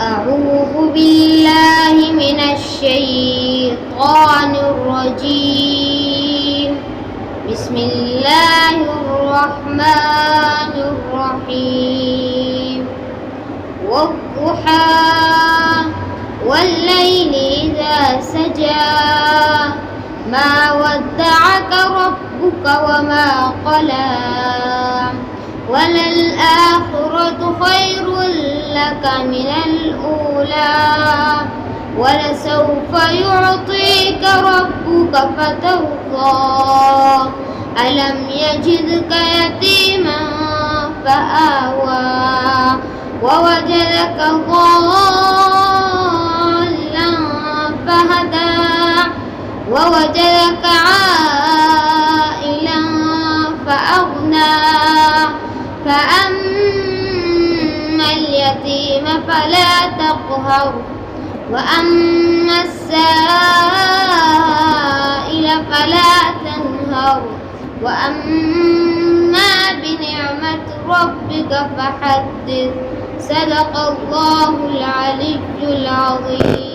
أعوذ بالله من الشيطان الرجيم. بسم الله الرحمن الرحيم. والضحى والليل إذا سجى ما ودعك ربك وما قلى وللآخرة خير لك من الأولى ولسوف يعطيك ربك فترضى ألم يجدك يتيما فآوى ووجدك ضالا فهدى ووجدك عائلا فأغنى فأما اليتيم فلا تقهر وأما السائل فلا تنهر وأما بنعمة ربك فحدث. صدق الله العلي العظيم.